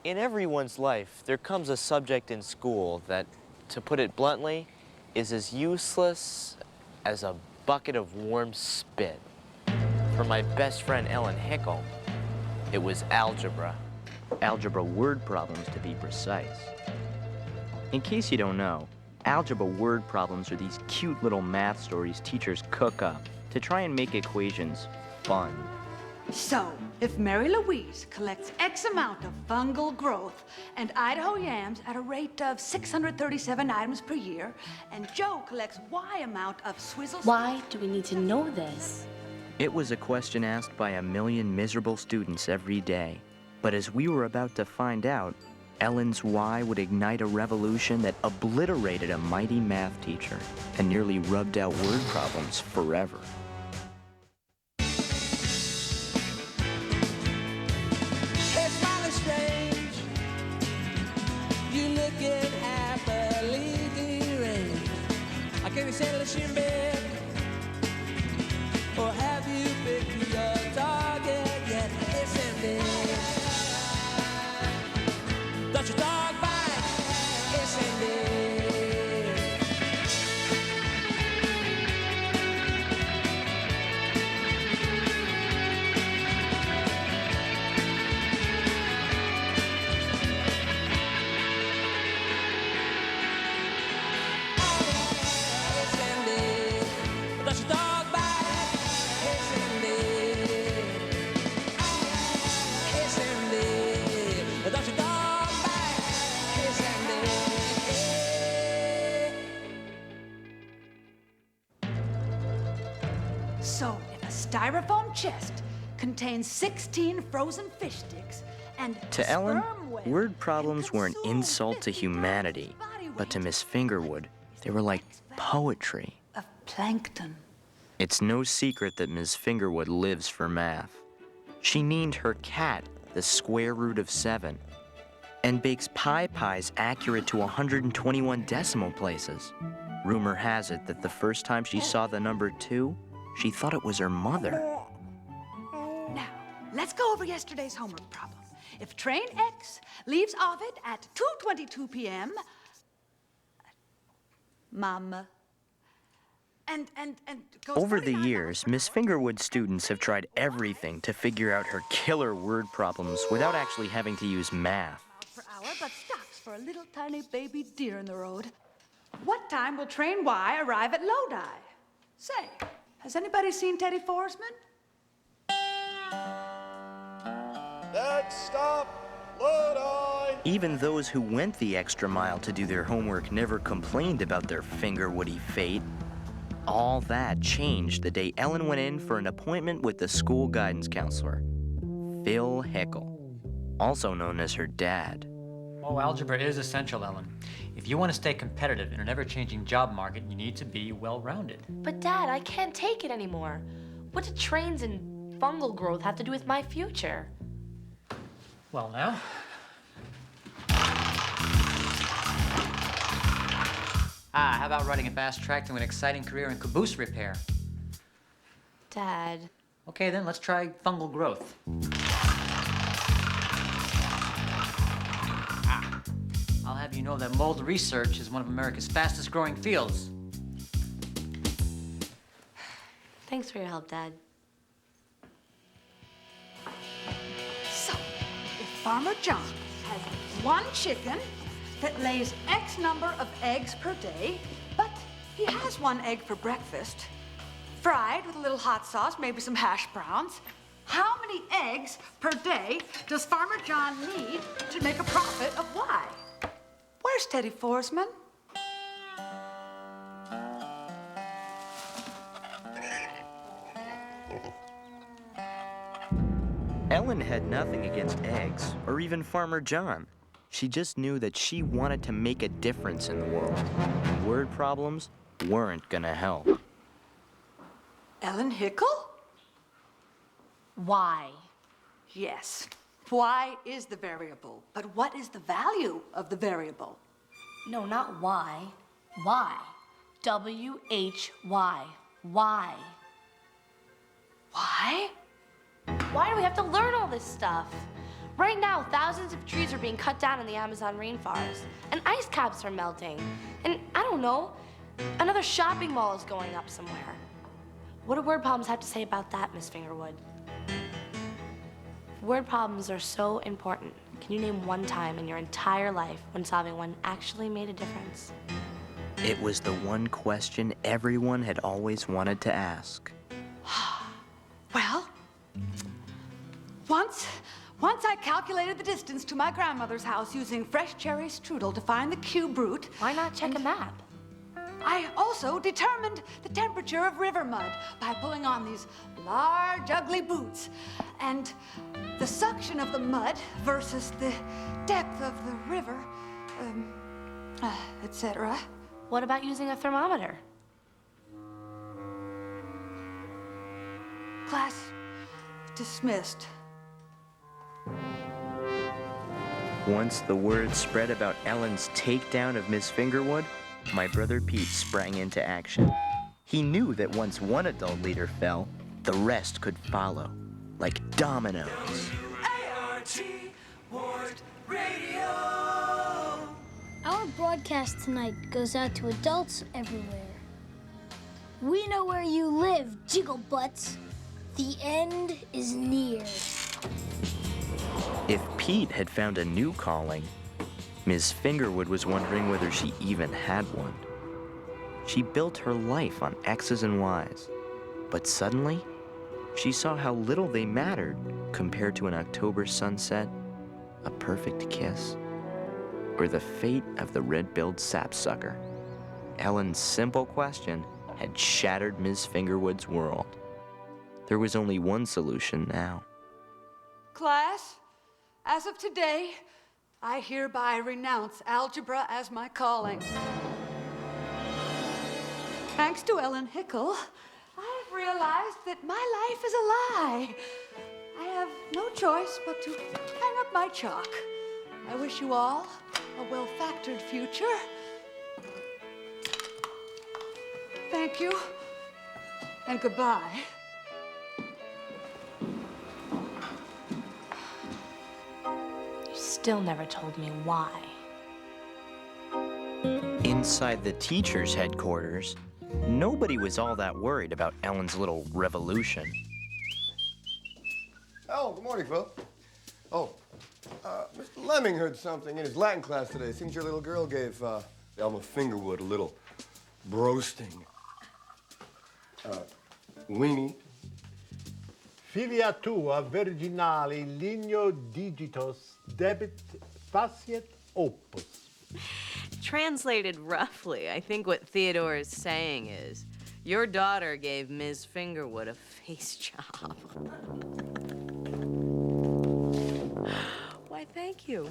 In everyone's life, there comes a subject in school that, to put it bluntly, is as useless as a bucket of warm spit. For my best friend Ellen Hickel, it was algebra. Algebra word problems, to be precise. In case you don't know, algebra word problems are these cute little math stories teachers cook up to try and make equations fun. So, if Mary Louise collects X amount of fungal growth and Idaho yams at a rate of 637 items per year, and Joe collects Y amount of swizzles... Why do we need to know this? It was a question asked by a million miserable students every day. But as we were about to find out, Ellen's why would ignite a revolution that obliterated a mighty math teacher and nearly rubbed out word problems forever. Hey, smiling strange, you looking happily deranged. I can't be settled in bed, or have you picked your target yet? Hey, Sandy. Don't your dog bite? Hey, Sandy. Hey, Sandy. Don't your dog bite? Hey, Sandy. Hey, Sandy. Don't your dog bite? Hey, Sandy. So, if a styrofoam chest contains 16 frozen fish sticks and To a Ellen, sperm whale word problems can were an consume insult to 50 humanity. pounds of body But to weight, Miss Fingerwood, they were like poetry. of plankton. It's no secret that Ms. Fingerwood lives for math. She named her cat the square root of 7 and bakes pie pies accurate to 121 decimal places. Rumor has it that the first time she saw the number 2, she thought it was her mother. Now, let's go over yesterday's homework problem. If train X leaves Ovid at 2:22 p.m., Mama, and goes Over the 49 years, miles Miss per hour, Fingerwood students have tried everything to figure out her killer word problems without actually having to use math. miles per hour, but stops for a little tiny baby deer in the road. What time will train Y arrive at Lodi? Say, has anybody seen Teddy Forsman? Next stop, Lodi. Even those who went the extra mile to do their homework never complained about their Fingerwoody fate. All that changed the day Ellen went in for an appointment with the school guidance counselor, Phil Hickel, also known as her dad. Oh, algebra is essential, Ellen. If you want to stay competitive in an ever-changing job market, you need to be well-rounded. But Dad, I can't take it anymore. What do trains and fungal growth have to do with my future? Well, now. How about writing a fast track to an exciting career in caboose repair? Dad. Okay, then let's try fungal growth. I'll have you know that mold research is one of America's fastest growing fields. Thanks for your help, Dad. So, if Farmer John has one chicken that lays X number of eggs per day, but he has one egg for breakfast, fried with a little hot sauce, maybe some hash browns, how many eggs per day does Farmer John need to make a profit of Y? Where's Teddy Forsman? Ellen had nothing against eggs or even Farmer John. She just knew that she wanted to make a difference in the world, and word problems weren't gonna help. Ellen Hickel? Why? Yes. Y is the variable, but what is the value of the variable? No, not why. Why? W-H-Y. Why? Why? Why do we have to learn all this stuff? Right now, thousands of trees are being cut down in the Amazon rainforest, and ice caps are melting. And I don't know, another shopping mall is going up somewhere. What do word problems have to say about that, Miss Fingerwood? Word problems are so important. Can you name one time in your entire life when solving one actually made a difference? It was the one question everyone had always wanted to ask. Well, once I calculated the distance to my grandmother's house using fresh cherry strudel to find the cube root. Why not check a map? I also determined the temperature of river mud by pulling on these large, ugly boots. And the suction of the mud versus the depth of the river, etc. What about using a thermometer? Class dismissed. Once the word spread about Ellen's takedown of Miss Fingerwood, my brother Pete sprang into action. He knew that once one adult leader fell, the rest could follow, like dominoes. Our broadcast tonight goes out to adults everywhere. We know where you live, Jigglebutts. The end is near. If Pete had found a new calling, Miss Fingerwood was wondering whether she even had one. She built her life on X's and Y's, but suddenly, she saw how little they mattered compared to an October sunset, a perfect kiss, or the fate of the red-billed sapsucker. Ellen's simple question had shattered Miss Fingerwood's world. There was only one solution now. Class, as of today, I hereby renounce algebra as my calling. Thanks to Ellen Hickle, I've realized that my life is a lie. I have no choice but to hang up my chalk. I wish you all a well-factored future. Thank you, and goodbye. You still never told me why. Inside the teacher's headquarters, nobody was all that worried about Ellen's little revolution. Oh, good morning, Phil. Oh, Mr. Lemming heard something in his Latin class today. Seems your little girl gave Elma Fingerwood a little broasting. Weenie. Filia tua virginali ligno digitos debit faciet opus. Translated roughly, I think what Theodore is saying is, your daughter gave Ms. Fingerwood a face job. Why, thank you.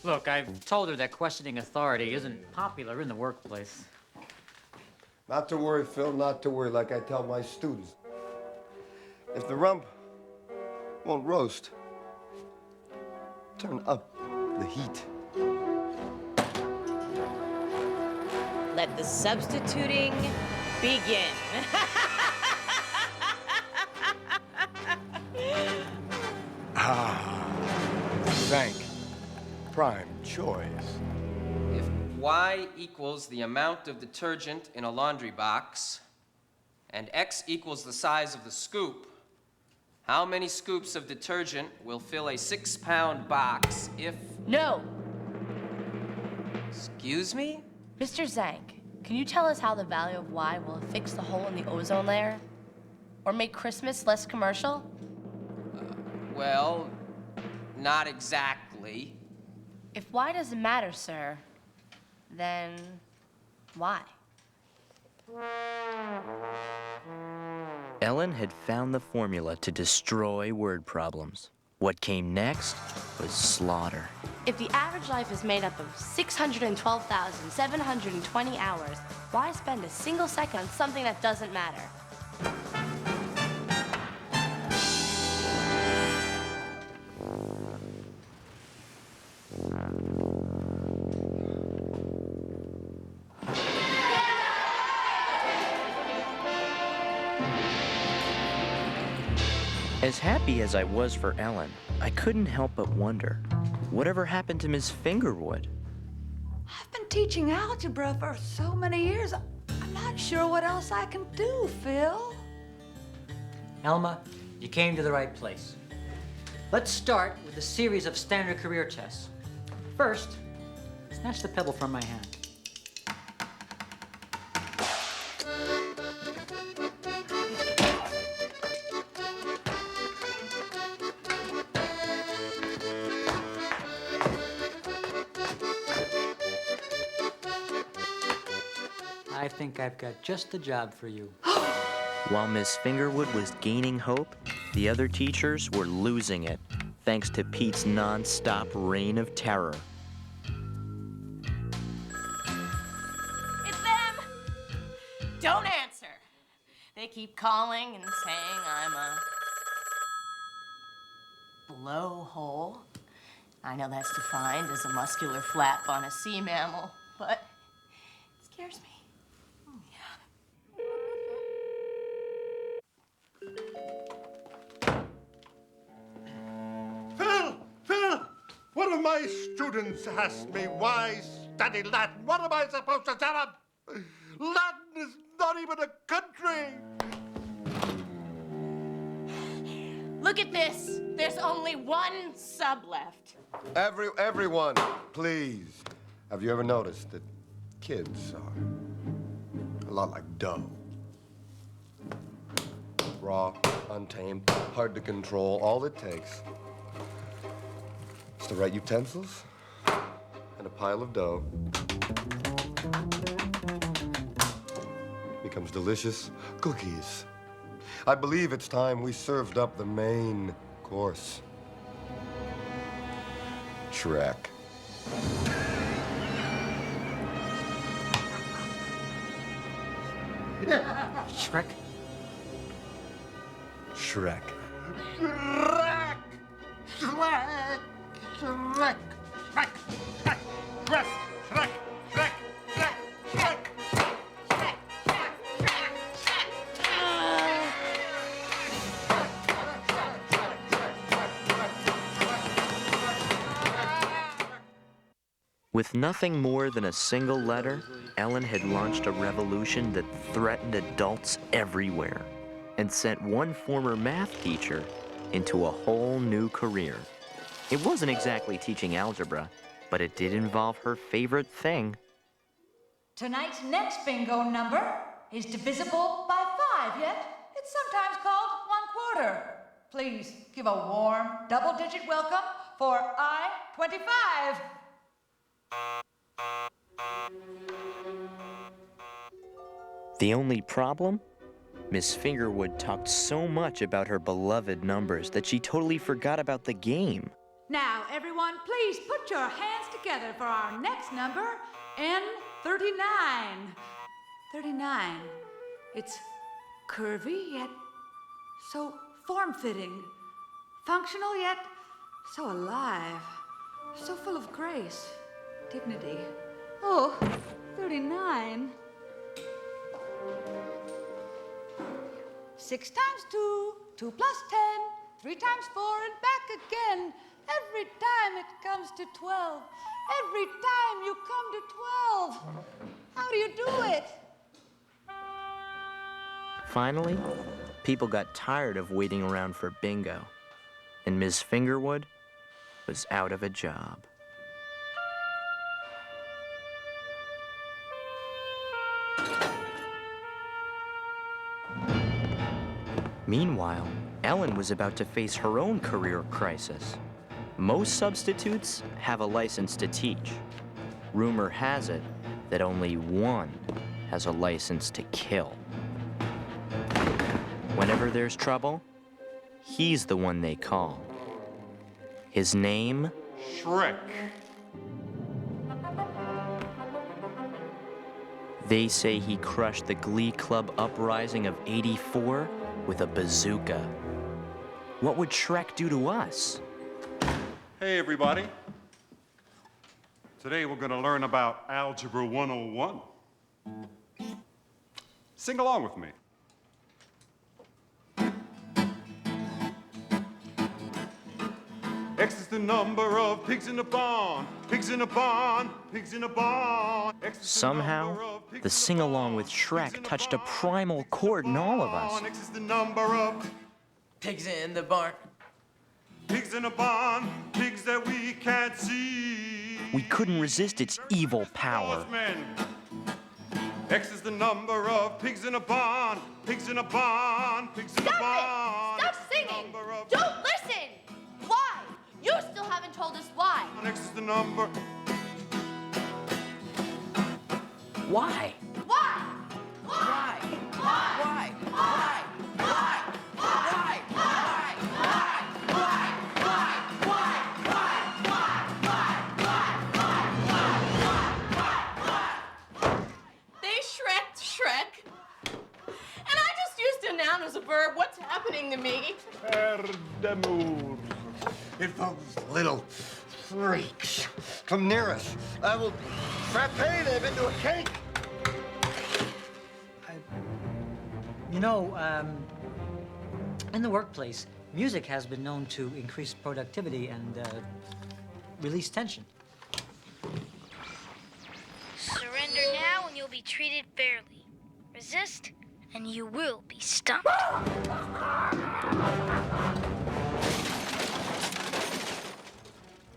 Look, I've told her that questioning authority isn't popular in the workplace. Not to worry, Phil, not to worry, like I tell my students. If the rump won't roast, turn up the heat. Let the substituting begin. Thank prime choice. If Y equals the amount of detergent in a laundry box, and X equals the size of the scoop, how many scoops of detergent will fill a 6-pound box if... No! Excuse me? Mr. Zank, can you tell us how the value of Y will fix the hole in the ozone layer? Or make Christmas less commercial? Well, not exactly. If Y doesn't matter, sir, then why? Ellen had found the formula to destroy word problems. What came next was slaughter. If the average life is made up of 612,720 hours, why spend a single second on something that doesn't matter? As happy as I was for Ellen, I couldn't help but wonder, whatever happened to Miss Fingerwood? I've been teaching algebra for so many years. I'm not sure what else I can do, Phil. Elma, you came to the right place. Let's start with a series of standard career tests. First, snatch the pebble from my hand. I think I've got just the job for you. While Miss Fingerwood was gaining hope, the other teachers were losing it, thanks to Pete's non-stop reign of terror. It's them! Don't answer. They keep calling and saying I'm a blowhole. I know that's defined as a muscular flap on a sea mammal, but it scares me. Phil! One of my students asked me why study Latin. What am I supposed to tell him? Latin is not even a country. Look at this. There's only one sub left. Everyone, please. Have you ever noticed that kids are a lot like dough? Raw, untamed, hard to control. All it takes is the right utensils and a pile of dough. Becomes delicious cookies. I believe it's time we served up the main course. Shrek. Shrek? Shrek. Shrek! Shrek! Shrek! Shrek! Shrek! Shrek! Shrek! Shrek! Shrek! Shrek! With nothing more than a single letter, Ellen had launched a revolution that threatened adults everywhere and sent one former math teacher into a whole new career. It wasn't exactly teaching algebra, but it did involve her favorite thing. Tonight's next bingo number is divisible by 5, yet it's sometimes called 1/4. Please give a warm, double-digit welcome for I-25. The only problem? Miss Fingerwood talked so much about her beloved numbers that she totally forgot about the game. Now, everyone, please put your hands together for our next number, N39. 39. It's curvy, yet so form-fitting. Functional, yet so alive. So full of grace, dignity. Oh, 39. 6 times 2, 2 plus 10, 3 times 4, and back again. Every time it comes to 12. Every time you come to 12. How do you do it? Finally, people got tired of waiting around for bingo, and Miss Fingerwood was out of a job. Meanwhile, Ellen was about to face her own career crisis. Most substitutes have a license to teach. Rumor has it that only one has a license to kill. Whenever there's trouble, he's the one they call. His name? Shrek. They say he crushed the Glee Club uprising of '84 with a bazooka. What would Shrek do to us? Hey, everybody. Today we're going to learn about Algebra 101. Sing along with me. X is the number of pigs in a barn. Pigs in a barn. Pigs in a barn. X is the Somehow, number of pigs the in a sing-along with barn. Pigs Shrek in a touched a barn. primal chord in all of us. X is the number of Pigs in the barn. pigs in a barn. Pigs that we can't see. We couldn't resist its evil power. Horsemen. X is the number of pigs in a barn. Pigs in a barn. Pigs in a Stop barn. it! Stop X is the singing! number of- Don't listen! Why? You still haven't told us why. X is the number. Why? Why? Why? Why? Why? They shreked Shrek. And I just used a noun as a verb. What's happening to me? Perdemur. If those little freaks come near us, I will frappe them into a cake. You know, in the workplace, music has been known to increase productivity and release tension. Surrender now and you'll be treated fairly. Resist and you will be stumped.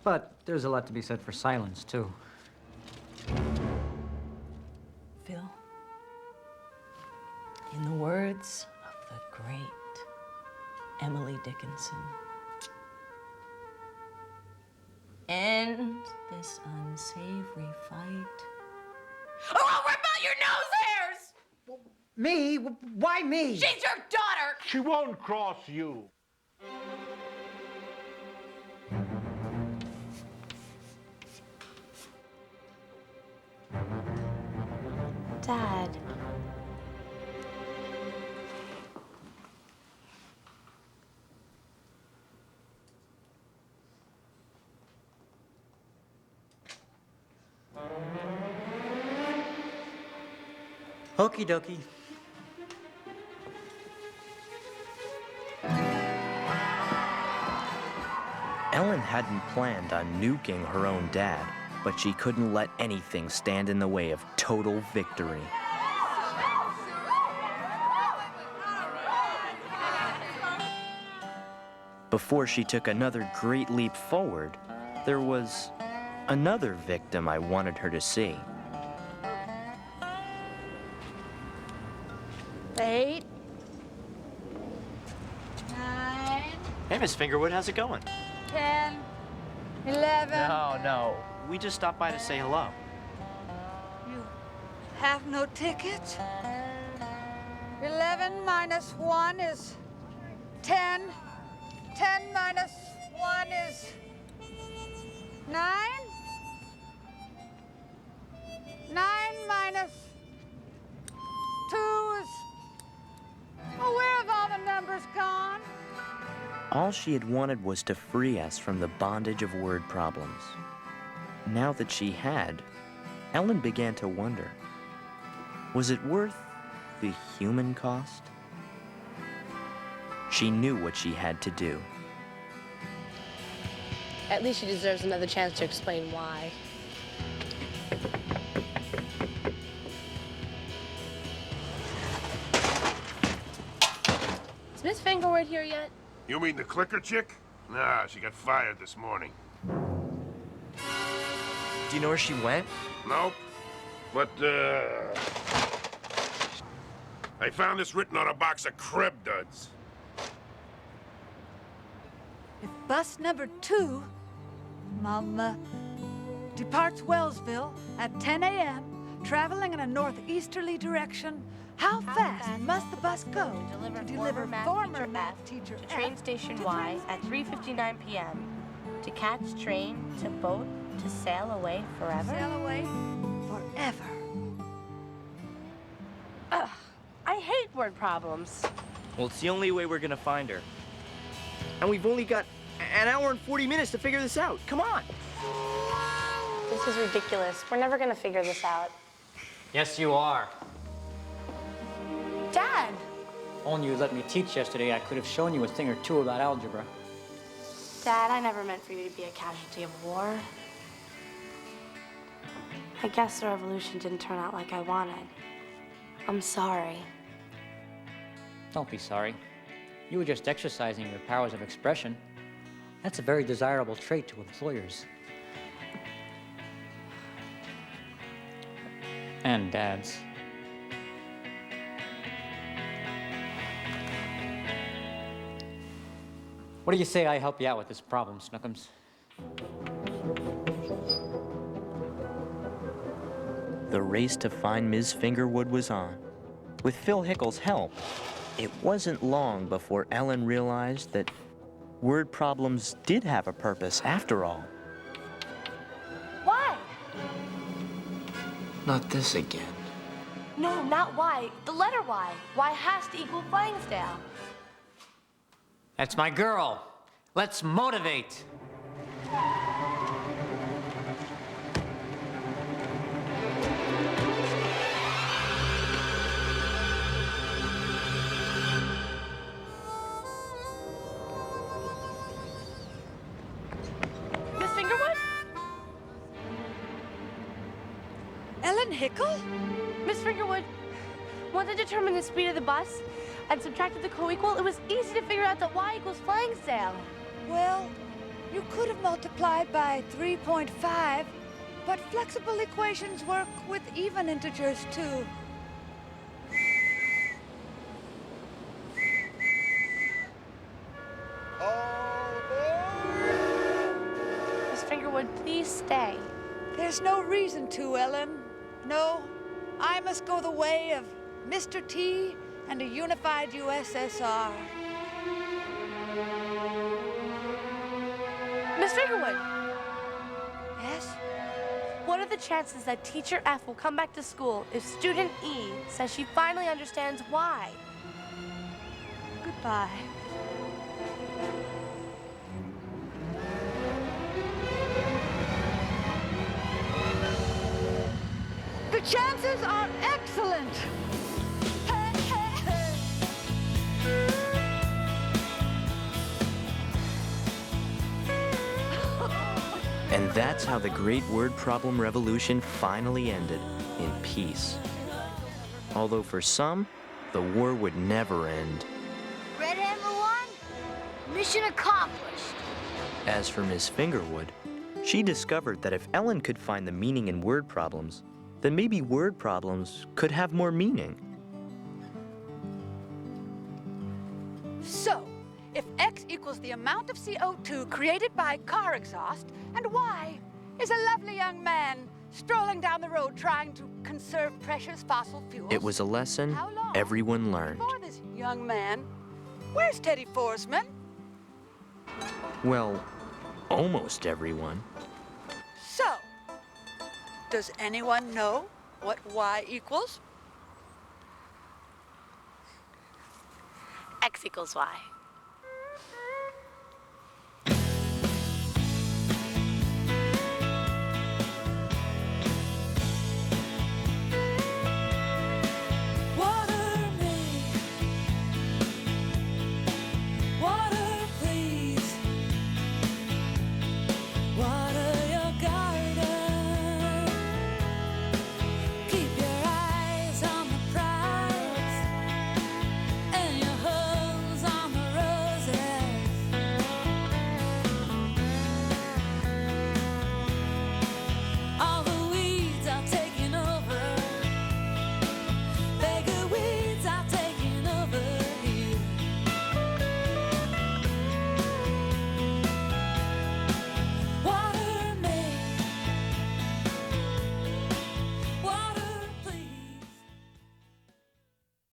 But there's a lot to be said for silence, too. Phil, in the words of the great Emily Dickinson, end this unsavory fight, or I'll rip out your nose hairs! Me? Why me? She's your daughter! She won't cross you. Dad. Okie dokie. Ellen hadn't planned on nuking her own dad, but she couldn't let anything stand in the way of total victory. Before she took another great leap forward, there was another victim I wanted her to see. 8, 9, Hey, Miss Fingerwood, how's it going? 10, 11. No. We just stopped by to say hello. You have no ticket? 11 minus 1 is 10. 10 minus 1 is 9. 9 minus 2 is... Oh, where have all the numbers gone? All she had wanted was to free us from the bondage of word problems. Now that she had, Ellen began to wonder, was it worth the human cost? She knew what she had to do. At least she deserves another chance to explain why. Is Miss Fingerwood here yet? You mean the clicker chick? Nah, she got fired this morning. Do you know where she went? Nope. But, I found this written on a box of crib duds. If bus number 2, Mama, departs Wellsville at 10 a.m., traveling in a northeasterly direction, how fast must the bus go to deliver former math teacher to train station Y at 3:59 p.m. to catch train to boat to sail away forever? Sail away forever. Ugh, I hate word problems. Well, it's the only way we're gonna find her. And we've only got an hour and 40 minutes to figure this out. Come on. This is ridiculous. We're never gonna figure this out. Yes, you are. Dad! Only you let me teach yesterday, I could have shown you a thing or two about algebra. Dad, I never meant for you to be a casualty of war. I guess the revolution didn't turn out like I wanted. I'm sorry. Don't be sorry. You were just exercising your powers of expression. That's a very desirable trait to employers. And dads. What do you say I help you out with this problem, Snookums? The race to find Ms. Fingerwood was on. With Phil Hickle's help, it wasn't long before Ellen realized that word problems did have a purpose after all. Why? Not this again. No, not why. The letter Y. Y has to equal Flangsdale. That's my girl. Let's motivate. Miss Fingerwood? Ellen Hickle? Miss Fingerwood, want to determine the speed of the bus and subtracted the co-equal, it was easy to figure out that Y equals Flangsdale. Well, you could have multiplied by 3.5, but flexible equations work with even integers too. Miss Fingerwood, please stay. There's no reason to, Ellen. No, I must go the way of Mr. T and a unified USSR. Miss Fingerwood, Yes? what are the chances that teacher F will come back to school if student E says she finally understands why? Goodbye. The chances are excellent. And that's how the great word problem revolution finally ended, in peace. Although for some, the war would never end. Red Hammer 1, mission accomplished. As for Miss Fingerwood, she discovered that if Ellen could find the meaning in word problems, then maybe word problems could have more meaning. So, if X equals the amount of CO2 created by car exhaust, and Y is a lovely young man strolling down the road trying to conserve precious fossil fuels. It was a lesson How long everyone learned. For this young man, where's Teddy Forsman? Well, almost everyone. So, does anyone know what Y equals? X equals Y.